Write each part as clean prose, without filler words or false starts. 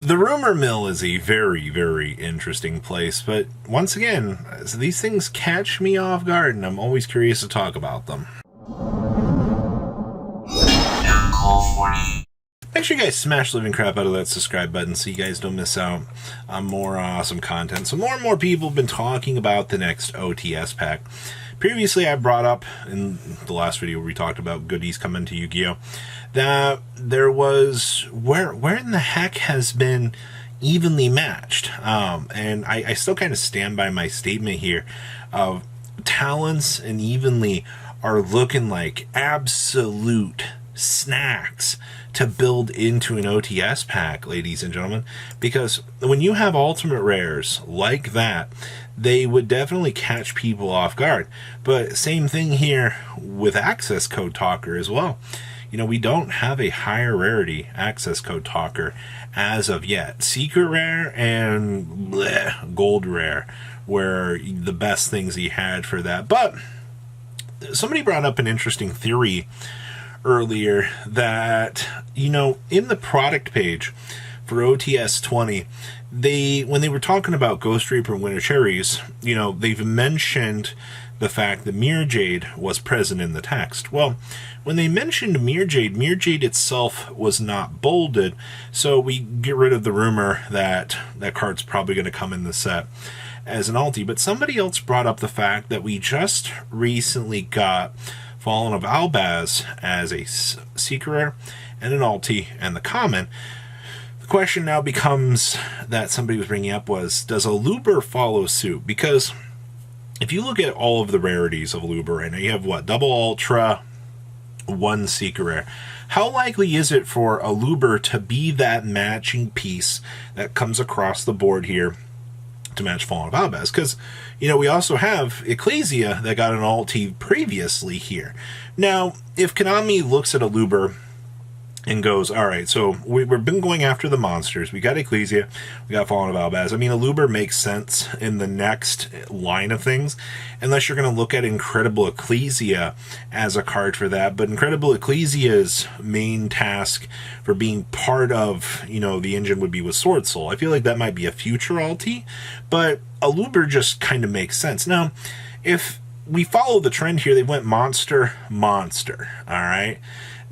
The rumor mill is a very, very interesting place, but once again, these things catch me off guard, and I'm always curious to talk about them. Make sure you guys smash the living crap out of that subscribe button so you guys don't miss out on more awesome content. So more and more people have been talking about the next OTS pack. Previously, I brought up in the last video where we talked about goodies coming to Yu-Gi-Oh! That there was where in the heck has been evenly matched, and I still kind of stand by my statement here of talents and evenly are looking like absolute snacks to build into an OTS pack, ladies and gentlemen, because when you have ultimate rares like that, they would definitely catch people off guard. But same thing here with access code talker as well. You know, we don't have a higher rarity access code talker as of yet. Secret rare and gold rare were the best things he had for that. But somebody brought up an interesting theory earlier that, you know, in the product page for OTS 20, when they were talking about Ghost Reaper and Winter Cherries, you know, they've mentioned the fact that Mirror Jade was present in the text. Well, when they mentioned Mirror Jade itself was not bolded, so we get rid of the rumor that that card's probably going to come in the set as an ulti. But somebody else brought up the fact that we just recently got Fallen of Albaz as a secret rare and an ulti and the common. The question now becomes that somebody was bringing up was, does a Luber follow suit? Because if you look at all of the rarities of Luber right now, you have what? Double Ultra, one secret rare. How likely is it for a Luber to be that matching piece that comes across the board here to match Fallen of Albaz? Because, you know, we also have Ecclesia that got an ulti previously here. Now, if Konami looks at a Luber and goes, all right, so we've been going after the monsters. We got Ecclesia, we got Fallen of Albaz. I mean, a Luber makes sense in the next line of things, unless you're going to look at Incredible Ecclesia as a card for that. But Incredible Ecclesia's main task for being part of, you know, the engine would be with Sword Soul. I feel like that might be a future ulti, but a Luber just kind of makes sense. Now, if we follow the trend here, they went monster, all right?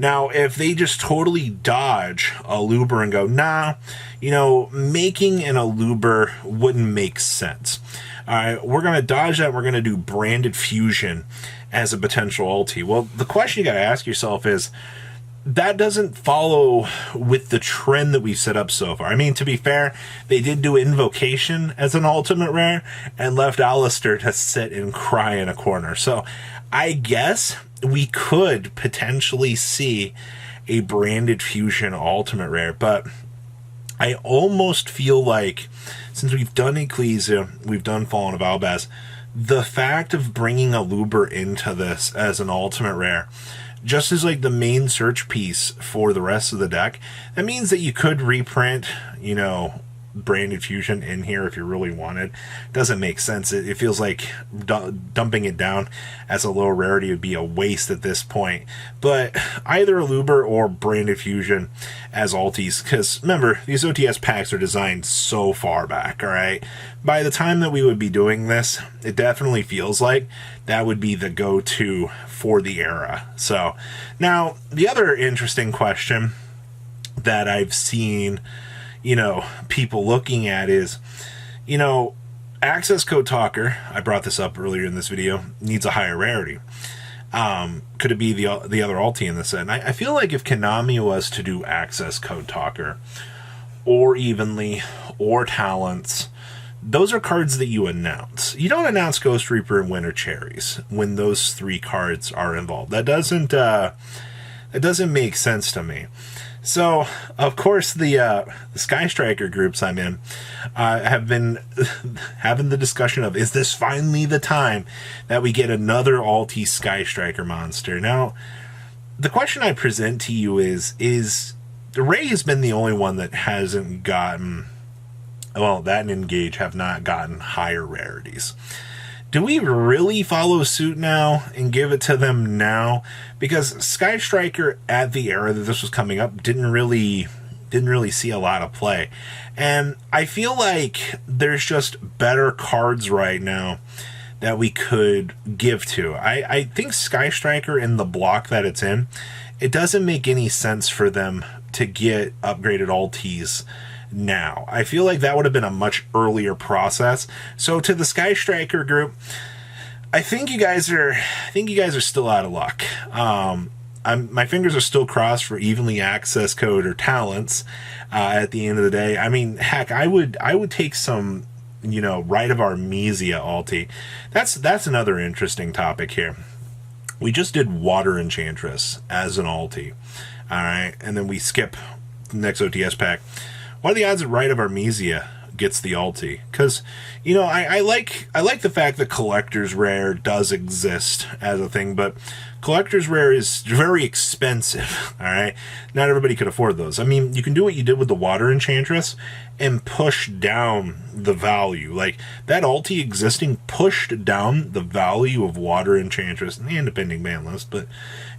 Now, if they just totally dodge a Luber and go, nah, you know, making an Luber wouldn't make sense. All right, we're going to dodge that. We're going to do Branded Fusion as a potential ulti. Well, the question you got to ask yourself is, that doesn't follow with the trend that we've set up so far. I mean, to be fair, they did do Invocation as an ultimate rare and left Alistair to sit and cry in a corner. So I guess we could potentially see a Branded Fusion ultimate rare, but I almost feel like since we've done Ecclesia, we've done Fallen of Albaz, the fact of bringing a Luber into this as an ultimate rare, just as like the main search piece for the rest of the deck, that means that you could reprint, you know, Branded Fusion in here if you really wanted. Doesn't make sense. It feels like dumping it down as a low rarity would be a waste at this point. But either a Luber or Branded Fusion as ultis, because remember, these OTS packs are designed so far back, all right? By the time that we would be doing this, it definitely feels like that would be the go-to for the era. So now the other interesting question that I've seen, you know, people looking at is, you know, access code talker, I brought this up earlier in this video, needs a higher rarity. Could it be the other ulti in this set? And I feel like if Konami was to do access code talker or evenly or talents, those are cards that you announce. You don't announce Ghost Reaper and Winter Cherries when those three cards are involved. That doesn't make sense to me. So, of course, the Sky Striker groups I'm in have been having the discussion of, is this finally the time that we get another ulti Sky Striker monster? Now, the question I present to you is Ray has been the only one that hasn't gotten, well, that and Engage have not gotten higher rarities. Do we really follow suit now and give it to them now? Because Sky Striker, at the era that this was coming up, didn't really didn't really see a lot of play. And I feel like there's just better cards right now that we could give to. I think Sky Striker in the block that it's in, it doesn't make any sense for them to get upgraded alties now. I feel like that would have been a much earlier process. So to the Sky Striker group, I think you guys are still out of luck. My fingers are still crossed for evenly access code or talents at the end of the day. I mean, heck, I would take some, Rite of Armisia alti. That's another interesting topic here. We just did Water Enchantress as an alti. All right, and then we skip the next OTS pack. What are the odds that Rite of Armisia gets the alti? Because I like the fact that Collector's Rare does exist as a thing, but Collector's Rare is very expensive. All right, not everybody could afford those. I mean, you can do what you did with the Water Enchantress and push down the value. Like that alti existing pushed down the value of Water Enchantress and depending ban list, but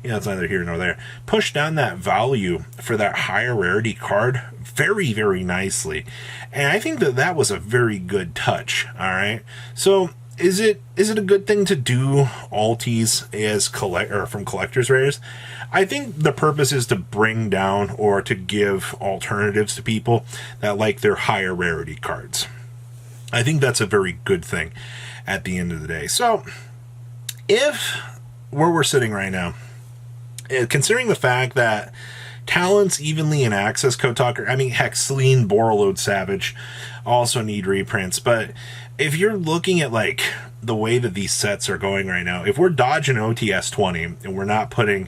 it's neither here nor there. Pushed down that value for that higher rarity card very, very nicely. And I think that was a very good touch. All right. So is it a good thing to do alties as from collector's rares? I think the purpose is to bring down or to give alternatives to people that like their higher rarity cards. I think that's a very good thing at the end of the day. So if where we're sitting right now, considering the fact that talents evenly in access code talker, I mean, heck, Celine, Borreload, Savage also need reprints. But if you're looking at like the way that these sets are going right now, if we're dodging OTS 20 and we're not putting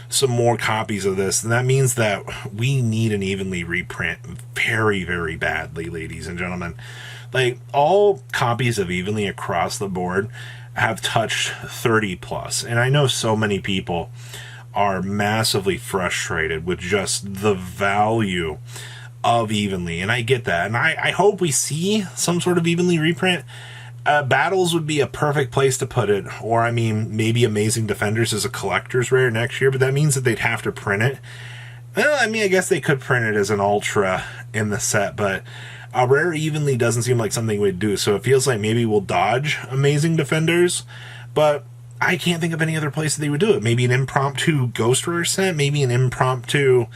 some more copies of this, then that means that we need an evenly reprint very, very badly, ladies and gentlemen. Like all copies of evenly across the board have touched 30 plus. And I know so many people are massively frustrated with just the value of evenly, and I get that, and I hope we see some sort of evenly reprint. Battles would be a perfect place to put it, or I mean maybe Amazing Defenders is a collector's rare next year, but that means that they'd have to print it. Well, I mean, I guess they could print it as an ultra in the set, but a rare evenly doesn't seem like something we'd do, so it feels like maybe we'll dodge Amazing Defenders, but I can't think of any other place that they would do it. Maybe an impromptu Ghost Rare set, maybe an impromptu,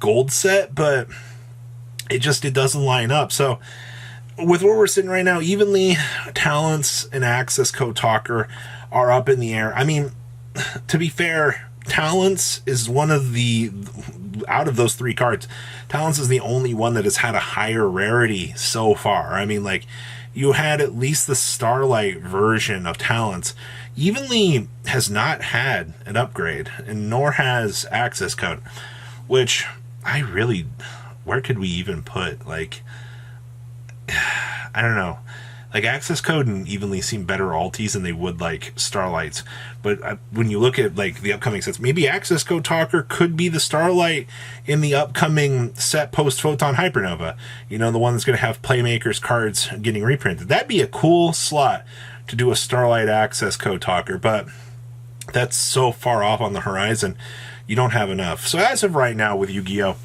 gold set, but it doesn't line up. So with where we're sitting right now, evenly talents and access code talker are up in the air. I mean, to be fair, talents is one of the, out of those three cards, talents is the only one that has had a higher rarity so far. I mean, like, you had at least the Starlight version of talents. Evenly has not had an upgrade, and nor has access code, which where could we even put? Like, I don't know. Like, access code and evenly seem better alties than they would like Starlights. But when you look at like the upcoming sets, maybe access code talker could be the Starlight in the upcoming set post Photon Hypernova. The one that's going to have Playmakers cards getting reprinted. That'd be a cool slot to do a Starlight access code talker, but that's so far off on the horizon, you don't have enough. So as of right now with Yu-Gi-Oh!,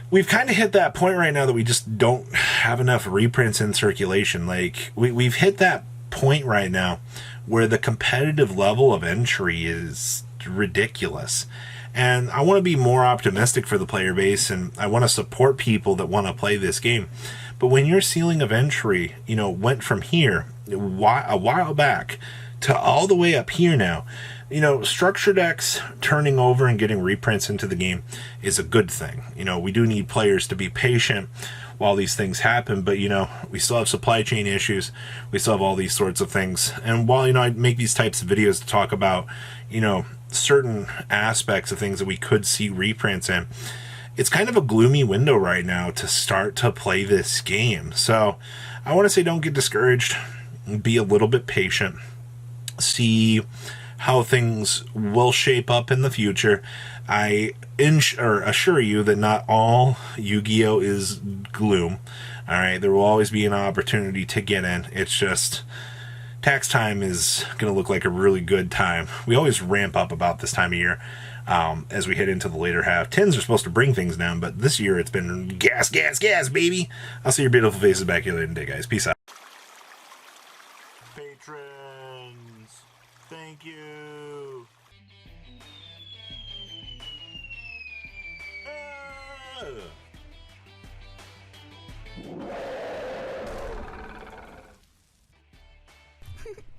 we've kind of hit that point right now that we just don't have enough reprints in circulation. Like, we've hit that point right now where the competitive level of entry is ridiculous. And I want to be more optimistic for the player base, and I want to support people that want to play this game. But when your ceiling of entry, went from here a while back to all the way up here now, structure decks turning over and getting reprints into the game is a good thing. We do need players to be patient while these things happen, but we still have supply chain issues. We still have all these sorts of things. And while I make these types of videos to talk about certain aspects of things that we could see reprints in, it's kind of a gloomy window right now to start to play this game. So I want to say, don't get discouraged. Be a little bit patient. See how things will shape up in the future. I assure you that not all Yu-Gi-Oh! Is gloom. All right, there will always be an opportunity to get in. It's just tax time is going to look like a really good time. We always ramp up about this time of year. as we head into the later half. 10s are supposed to bring things down, but this year it's been gas, gas, gas, baby. I'll see your beautiful faces back here later today, guys. Peace out. Patrons, thank you.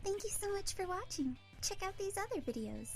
Thank you so much for watching. Check out these other videos.